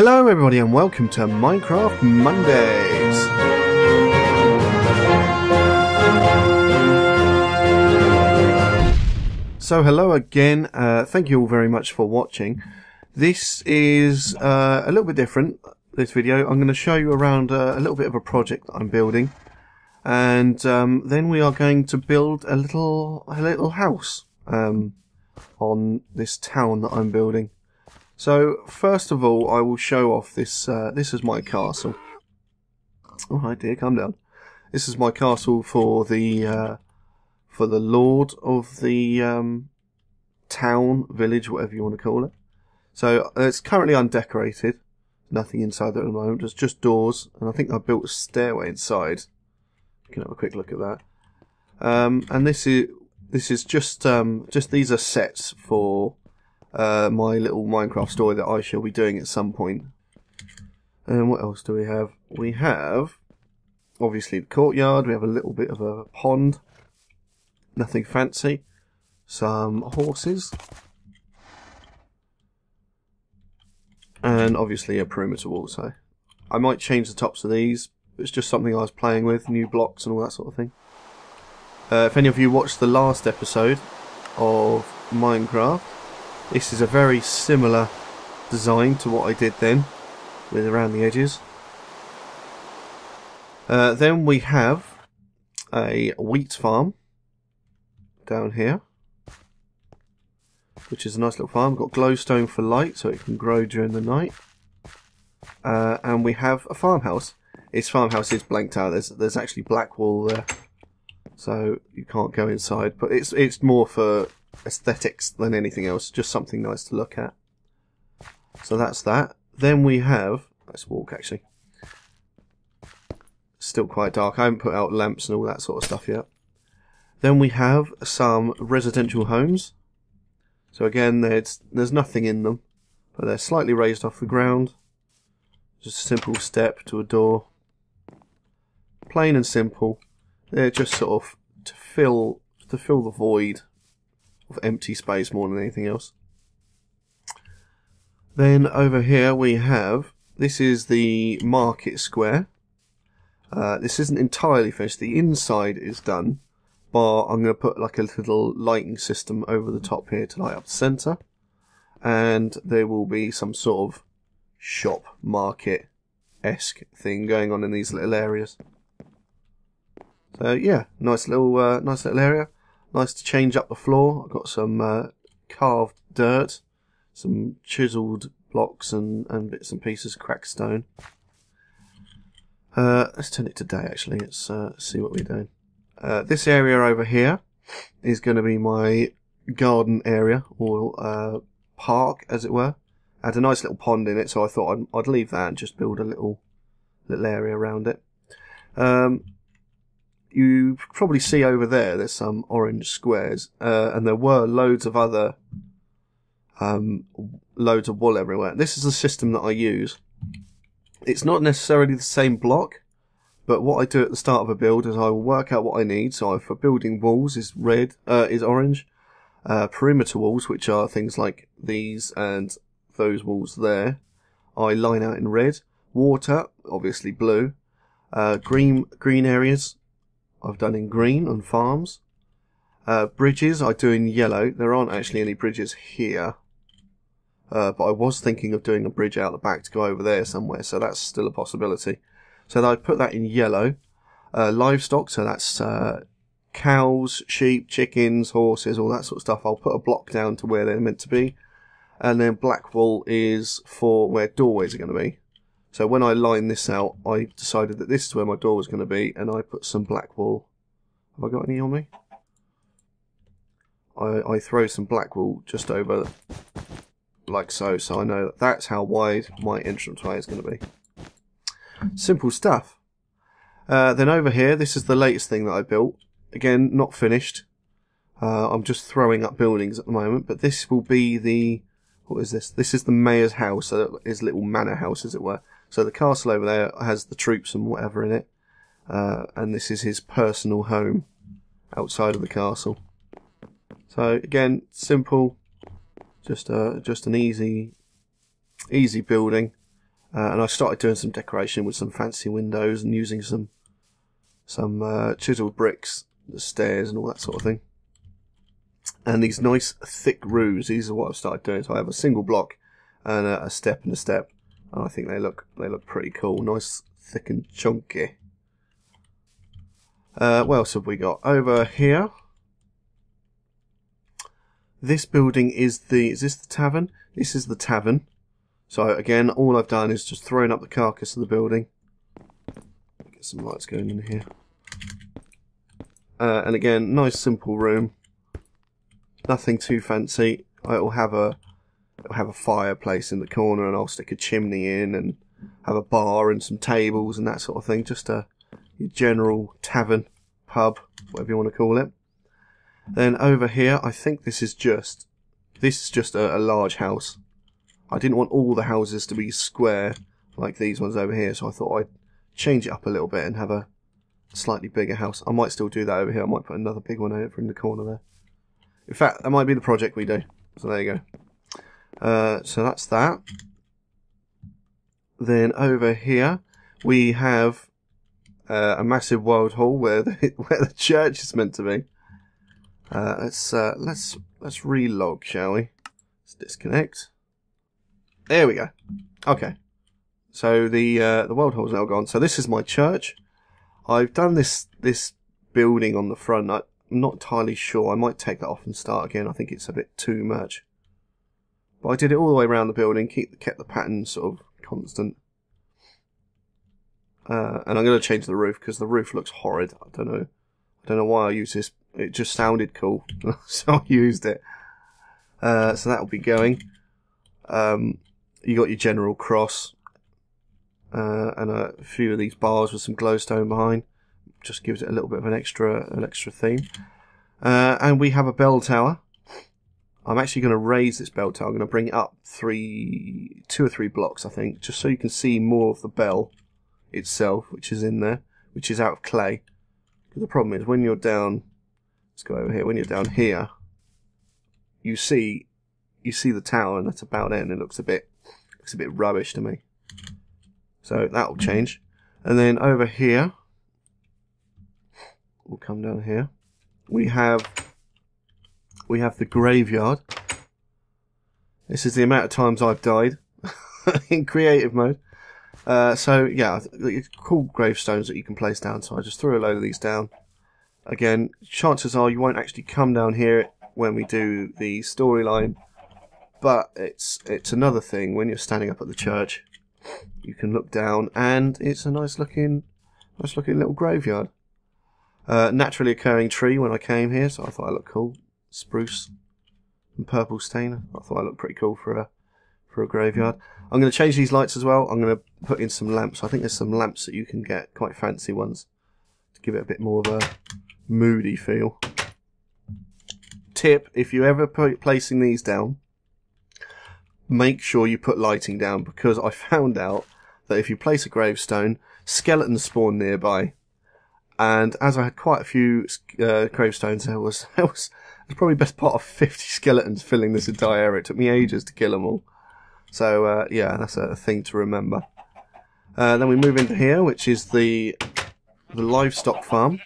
Hello everybody and welcome to Minecraft Mondays. So hello again, thank you all very much for watching. This is a little bit different, this video. I'm going to show you around a little bit of a project that I'm building. And then we are going to build a little house on this town that I'm building. So first of all, I will show off this. This is my castle. Oh, hi dear, calm down. This is my castle for the lord of the town, village, whatever you want to call it. So it's currently undecorated. Nothing inside there at the moment. There's just doors, and I think I built a stairway inside. You can have a quick look at that. And this is just these are sets for my little Minecraft story that I shall be doing at some point. And what else do we have? We have obviously the courtyard. We have a little bit of a pond. Nothing fancy. Some horses. And obviously a perimeter wall. So I might change the tops of these. It's just something I was playing with, new blocks and all that sort of thing. If any of you watched the last episode of Minecraft, this is a very similar design to what I did then, with around the edges. Then we have a wheat farm down here, which is a nice little farm. Got glowstone for light, so it can grow during the night. And we have a farmhouse. Its farmhouse is blanked out. There's actually black wall there, so you can't go inside. But it's more for aesthetics than anything else, just something nice to look at. So that's that. Then we have, let's walk actually. Still quite dark. I haven't put out lamps and all that sort of stuff yet. Then we have some residential homes. So again, there's nothing in them, but they're slightly raised off the ground. Just a simple step to a door. Plain and simple. They're just sort of to fill the void of empty space more than anything else. Then over here we have, this is the market square. This isn't entirely finished. The inside is done, but I'm going to put like a little lighting system over the top here to light up the centre. And there will be some sort of shop market-esque thing going on in these little areas. So yeah, nice little area. Nice to change up the floor. I've got some carved dirt, some chiselled blocks and bits and pieces of cracked stone. Let's turn it to day actually. Let's see what we're doing. This area over here is going to be my garden area, or park as it were. I had a nice little pond in it, so I thought I'd leave that and just build a little area around it. You probably see over there's some orange squares, and there were loads of other, loads of wool everywhere. This is the system that I use. It's not necessarily the same block, but what I do at the start of a build is I will work out what I need. So for building walls is orange, perimeter walls, which are things like these and those walls there, I line out in red. Water, obviously blue. Green areas, I've done in green on farms. Bridges I do in yellow. There aren't actually any bridges here, but I was thinking of doing a bridge out the back to go over there somewhere, so that's still a possibility. So I put that in yellow. Livestock, so that's cows, sheep, chickens, horses, all that sort of stuff. I'll put a block down to where they're meant to be. And then black wool is for where doorways are going to be. So when I lined this out, I decided that this is where my door was going to be, and I put some black wool. Have I got any on me? I throw some black wool just over, like so I know that that's how wide my entranceway is going to be. Simple stuff. Then over here, this is the latest thing that I built. Again, not finished. I'm just throwing up buildings at the moment, but this will be the... What is this? This is the mayor's house, so his little manor house, as it were. So the castle over there has the troops and whatever in it. And this is his personal home outside of the castle. So again, simple, just an easy building. And I started doing some decoration with some fancy windows and using some chiseled bricks, the stairs and all that sort of thing. And these nice thick roofs, these are what I've started doing. So I have a single block and a step and a step, and I think they look pretty cool, nice, thick and chunky. What else have we got over here? This building is this the tavern? This is the tavern. So again, all I've done is just thrown up the carcass of the building. Get some lights going in here. And again, nice simple room. Nothing too fancy. It'll have a fireplace in the corner, and I'll stick a chimney in, and have a bar and some tables and that sort of thing. Just a general tavern, pub, whatever you want to call it. Then over here, I think this is just a large house. I didn't want all the houses to be square like these ones over here, so I thought I'd change it up a little bit and have a slightly bigger house. I might still do that over here. I might put another big one over in the corner there. In fact, that might be the project we do. So there you go. So that's that. Then over here we have a massive wild hall where the church is meant to be. Let's relog, shall we? Let's disconnect. There we go. Okay. So the world hall's now gone. So this is my church. I've done this building on the front. I'm not entirely sure. I might take that off and start again. I think it's a bit too much. But I did it all the way around the building. Kept the pattern sort of constant. And I'm going to change the roof because the roof looks horrid. I don't know why I used this. It just sounded cool, so I used it. So that'll be going. You got your general cross, and a few of these bars with some glowstone behind. Just gives it a little bit of an extra theme. And we have a bell tower. I'm actually going to raise this bell tower. I'm going to bring it up 2 or 3 blocks, I think, just so you can see more of the bell itself, which is in there, which is out of clay. Because the problem is when you're down, let's go over here. When you're down here, you see the tower, and that's about it. And it looks a bit rubbish to me. So that will change. And then over here, we'll come down here. We have the graveyard. This is the amount of times I've died in creative mode. So yeah, cool gravestones that you can place down. So I just threw a load of these down. Again, chances are you won't actually come down here when we do the storyline, but it's another thing when you're standing up at the church. You can look down, and it's a nice looking little graveyard. Naturally occurring tree when I came here, so I thought it looked cool. Spruce and purple stain. I thought it looked pretty cool for a graveyard. I'm going to change these lights as well. I'm going to put in some lamps. I think there's some lamps that you can get, quite fancy ones, to give it a bit more of a moody feel. Tip: if you ever placing these down, make sure you put lighting down, because I found out that if you place a gravestone, skeletons spawn nearby. And as I had quite a few gravestones, there was probably best part of 50 skeletons filling this entire area. It took me ages to kill them all. So yeah, that's a thing to remember. Then we move into here, which is the livestock farm.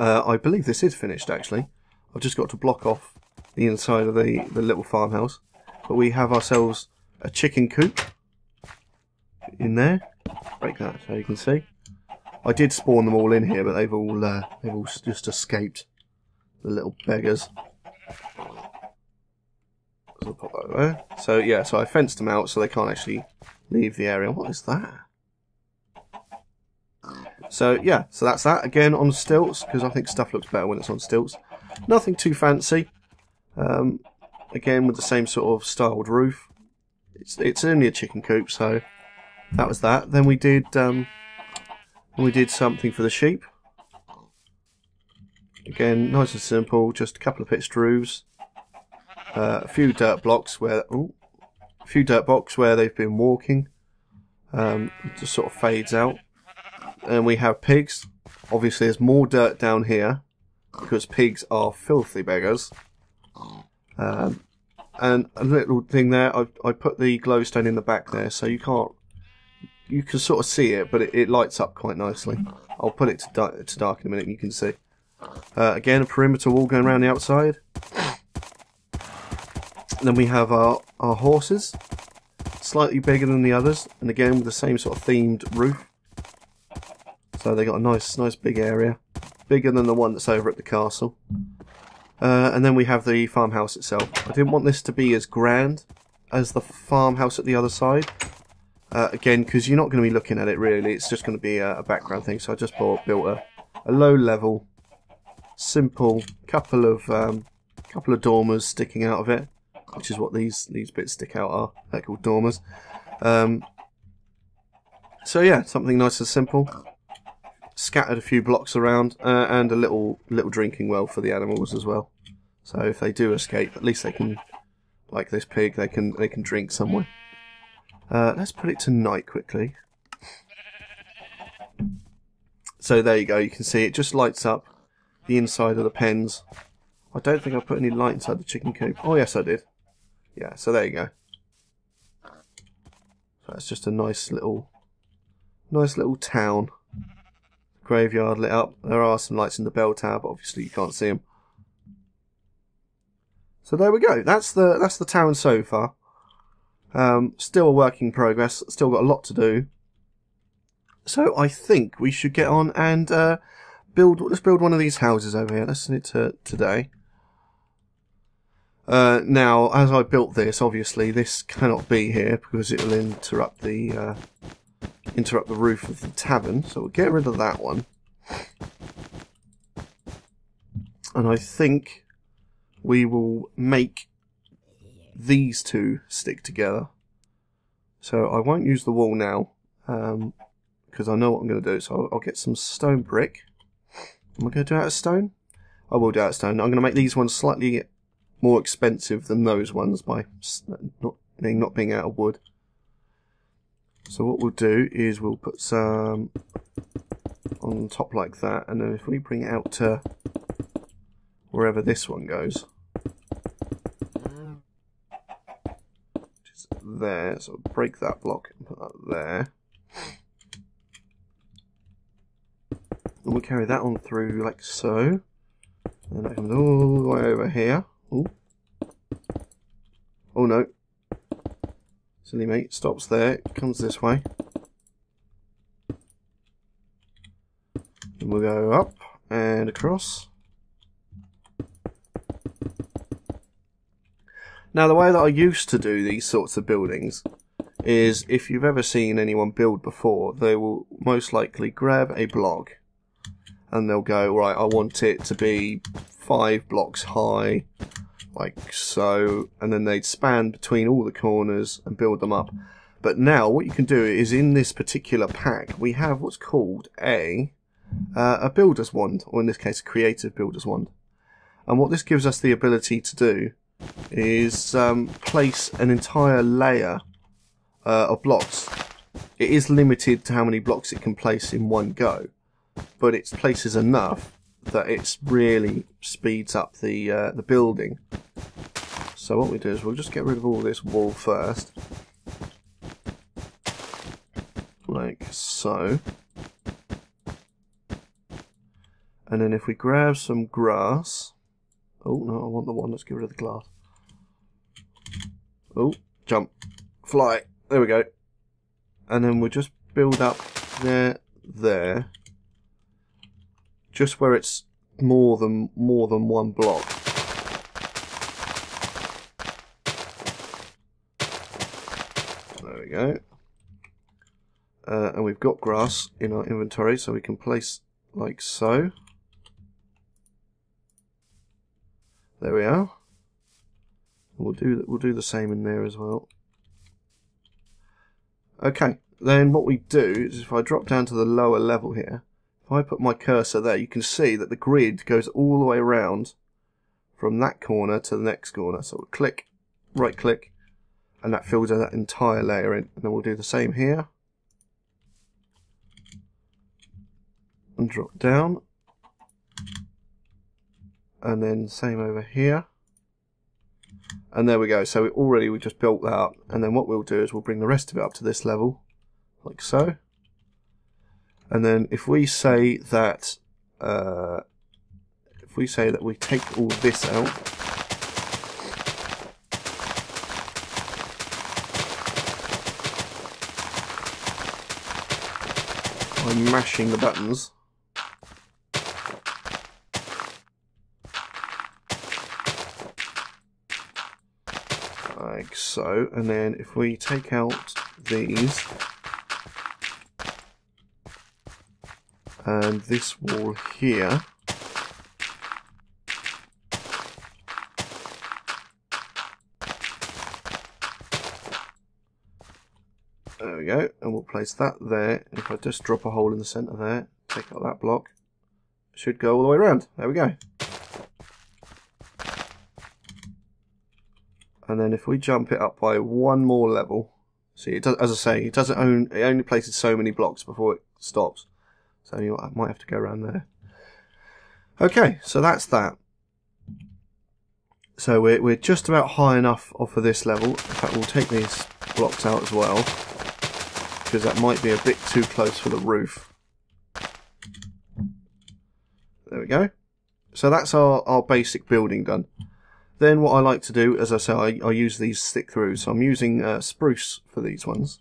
I believe this is finished, actually. I've just got to block off the inside of the little farmhouse. But we have ourselves a chicken coop in there. Break that so you can see. I did spawn them all in here, but they've all just escaped. The little beggars. So I'll pop that there. So yeah, so I fenced them out so they can't actually leave the area. What is that? So yeah, so that's that. Again on stilts, because I think stuff looks better when it's on stilts. Nothing too fancy. Again with the same sort of styled roof. It's only a chicken coop, so that was that. Then we did something for the sheep. Again, nice and simple, just a couple of pitched roofs, a few dirt blocks where they've been walking. Just sort of fades out. And we have pigs. Obviously, there's more dirt down here because pigs are filthy beggars. And a little thing there, I put the glowstone in the back there, so you can sort of see it, but it lights up quite nicely. I'll put it to dark in a minute and you can see. Again, a perimeter wall going around the outside. Then we have our horses, slightly bigger than the others, and again with the same sort of themed roof. So they got a nice big area, bigger than the one that's over at the castle. And then we have the farmhouse itself. I didn't want this to be as grand as the farmhouse at the other side. Again, because you're not going to be looking at it really, it's just going to be a background thing. So I just built a low level, simple couple of dormers sticking out of it, which is what these bits stick out are. They're called dormers. So yeah, something nice and simple. Scattered a few blocks around, and a little drinking well for the animals as well. So if they do escape, at least they can, like this pig, they can drink somewhere. Let's put it to night quickly. So there you go, you can see it just lights up the inside of the pens. I don't think I put any light inside the chicken coop. Oh yes I did. Yeah, so there you go. So that's just a nice little town. Graveyard lit up. There are some lights in the bell tower, but obviously you can't see them. So there we go. That's the town so far. Still a work in progress. Still got a lot to do. So I think we should get on and let's build one of these houses over here. Let's send it to today. Now, as I built this, obviously this cannot be here because it will interrupt the roof of the tavern. So we'll get rid of that one. And I think we will make these two stick together. So I won't use the wall now, because I know what I'm going to do. So I'll get some stone brick. Am I going to do it out of stone? I will do it out of stone. I'm going to make these ones slightly more expensive than those ones by not being out of wood. So what we'll do is we'll put some on top like that, and then if we bring it out to wherever this one goes, there, so break that block and put that there, and we'll carry that on through like so, and that comes all the way over here. Ooh. Oh no, silly mate, stops there, comes this way, and we'll go up and across. Now the way that I used to do these sorts of buildings is, if you've ever seen anyone build before, they will most likely grab a block and they'll go, right, I want it to be 5 blocks high, like so, and then they'd span between all the corners and build them up. But now what you can do is, in this particular pack, we have what's called a builder's wand, or in this case a creative builder's wand. And what this gives us the ability to do is place an entire layer of blocks. It is limited to how many blocks it can place in one go, but it places enough that it really speeds up the building. So what we do is we'll just get rid of all this wall first, like so, and then if we grab some grass. Oh no, I want the one. Let's get rid of the glass. Oh, jump, fly. There we go. And then we'll just build up there, just where it's more than one block. There we go. And we've got grass in our inventory, so we can place like so. There we are. We'll do the same in there as well. Okay, then what we do is, if I drop down to the lower level here, if I put my cursor there, you can see that the grid goes all the way around from that corner to the next corner. So we'll click, right click, and that fills that entire layer in. And then we'll do the same here. And drop down. And then same over here. And there we go. So we just built that up. And then what we'll do is we'll bring the rest of it up to this level, like so. And then if we say that we take all this out, by mashing the buttons, like so, and then if we take out these and this wall here, there we go, and we'll place that there. If I just drop a hole in the centre there, take out that block, it should go all the way around. There we go. And then if we jump it up by one more level, see, it does, as I say, it only places so many blocks before it stops. So I might have to go around there. Okay, so that's that. So we're just about high enough off of this level. In fact, we'll take these blocks out as well, because that might be a bit too close for the roof. There we go. So that's our basic building done. Then what I like to do, as I say, I use these stick through. So I'm using spruce for these ones.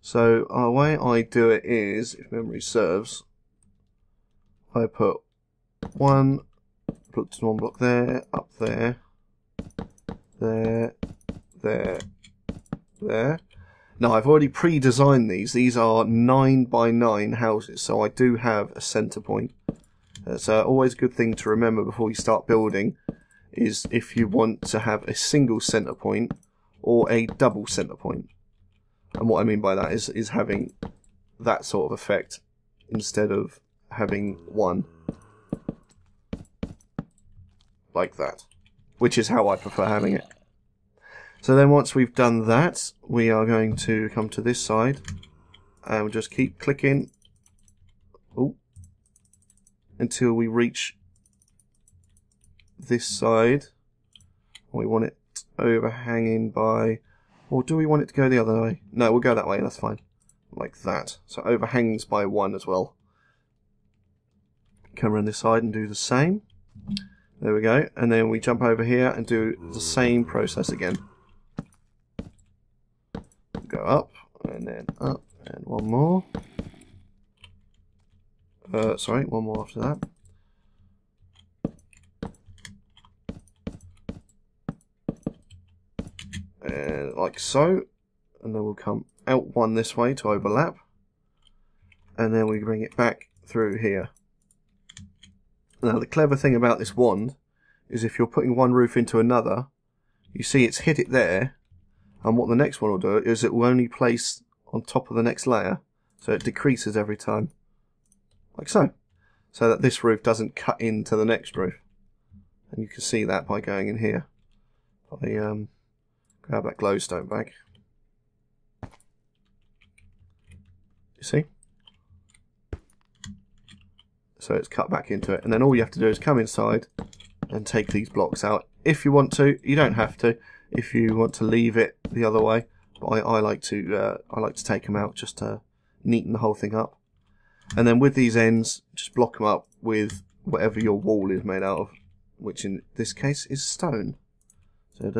So the way I do it is, if memory serves, I put one block there, up there, there, there, there. Now I've already pre-designed these. These are 9 by 9 houses, so I do have a centre point. It's always a good thing to remember before you start building, is if you want to have a single centre point or a double centre point. And what I mean by that is having that sort of effect instead of having one like that, which is how I prefer having it. So then once we've done that, we are going to come to this side and we'll just keep clicking until we reach this side. We want it overhanging by, or do we want it to go the other way? No, we'll go that way, that's fine. Like that. So overhangs by 1 as well. Come around this side and do the same. There we go. And then we jump over here and do the same process again. Go up, and then up, and one more. Sorry, one more after that. And like so. And then we'll come out one this way to overlap. And then we bring it back through here. Now the clever thing about this wand is if you're putting one roof into another, you see it's hit it there, and what the next one will do is it will only place on top of the next layer, so it decreases every time. Like so. So that this roof doesn't cut into the next roof. And you can see that by going in here. I grab that glowstone back. You see? So it's cut back into it, and then all you have to do is come inside and take these blocks out. If you want to, you don't have to. If you want to leave it the other way, but I like to take them out just to neaten the whole thing up. And then with these ends, just block them up with whatever your wall is made out of, which in this case is stone. So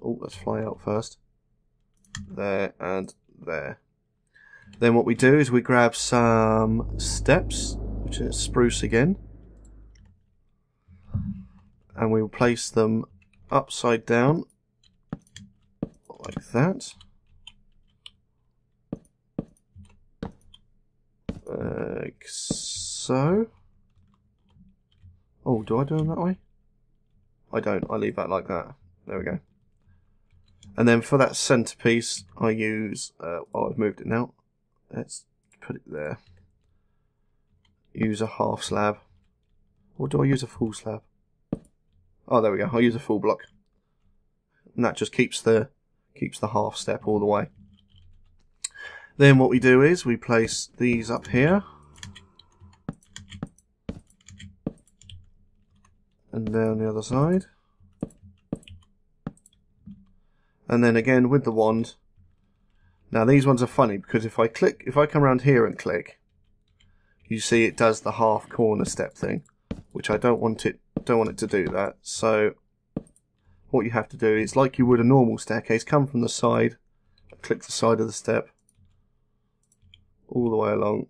oh, let's fly out first. There and there. Then what we do is we grab some steps, which is spruce again, and we will place them upside down like that. Like so. Oh, do I do them that way? I don't. I leave that like that. There we go. And then for that centerpiece, I use. Oh, I've moved it now. Let's put it there. Use a half slab. Or do I use a full slab? Oh, there we go. I'll use a full block. And that just keeps the half step all the way. Then what we do is we place these up here. And down the other side. and then again with the wand. Now these ones are funny because if I come around here and click, you see it does the half corner step thing, which I don't want it to do that. So what you have to do is, like you would a normal staircase, come from the side, click the side of the step all the way along,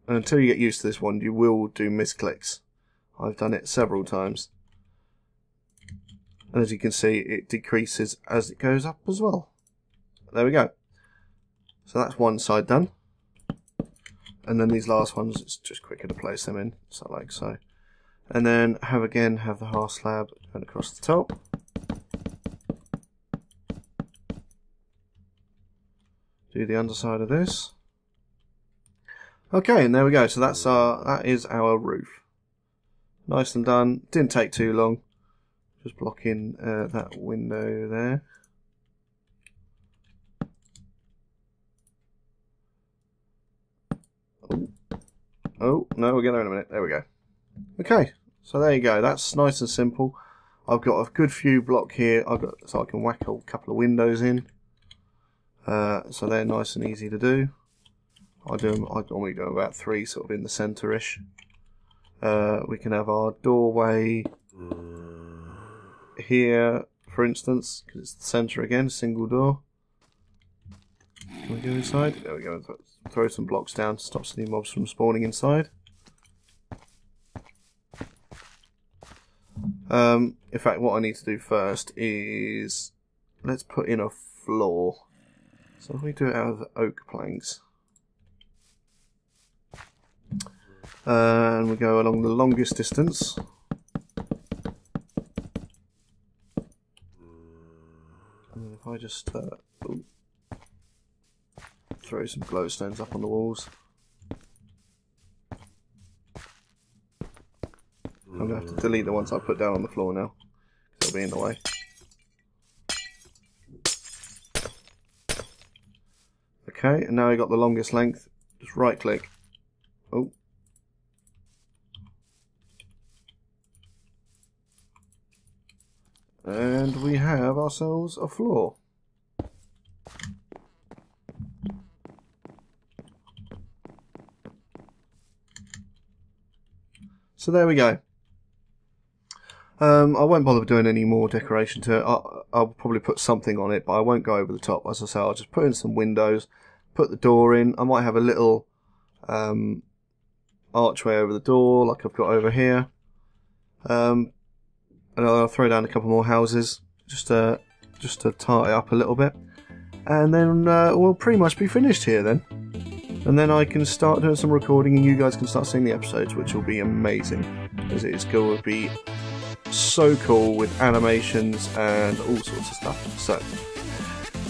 and until you get used to this one, you will do misclicks. I've done it several times. And as you can see, it decreases as it goes up as well. There we go. So that's one side done. And then these last ones, it's just quicker to place them in, so like so. And then have the half slab going across the top. Do the underside of this. Okay, and there we go. So that is our roof. Nice and done. Didn't take too long. Just blocking that window there. Oh, no, we'll get there in a minute. There we go. Okay, so there you go. That's nice and simple. I've got a good few block here. So I can whack a couple of windows in. So they're nice and easy to do. I normally do about 3 sort of in the centre-ish. We can have our doorway here, for instance, because it's the centre again, single door. Can we go inside? There we go. Throw some blocks down to stop any mobs from spawning inside. In fact, what I need to do first is let's put in a floor. So if we do it out of oak planks, and we go along the longest distance. And if I just throw some glowstones up on the walls. I'm going to have to delete the ones I put down on the floor now, because they'll be in the way. Okay, and now I got the longest length. Just right click. Oh. And we have ourselves a floor. So there we go. I won't bother doing any more decoration to it. I'll probably put something on it, but I won't go over the top. As I say, I'll just put in some windows, put the door in. I might have a little archway over the door, like I've got over here. And I'll throw down a couple more houses, just to tart it up a little bit. And then we'll pretty much be finished here then. And then I can start doing some recording and you guys can start seeing the episodes, which will be amazing. As it is going to be so cool with animations and all sorts of stuff. So,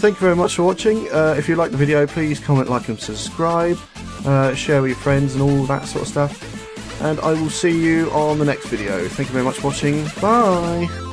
thank you very much for watching. If you like the video, please comment, like and subscribe. Share with your friends and all that sort of stuff. And I will see you on the next video. Thank you very much for watching. Bye!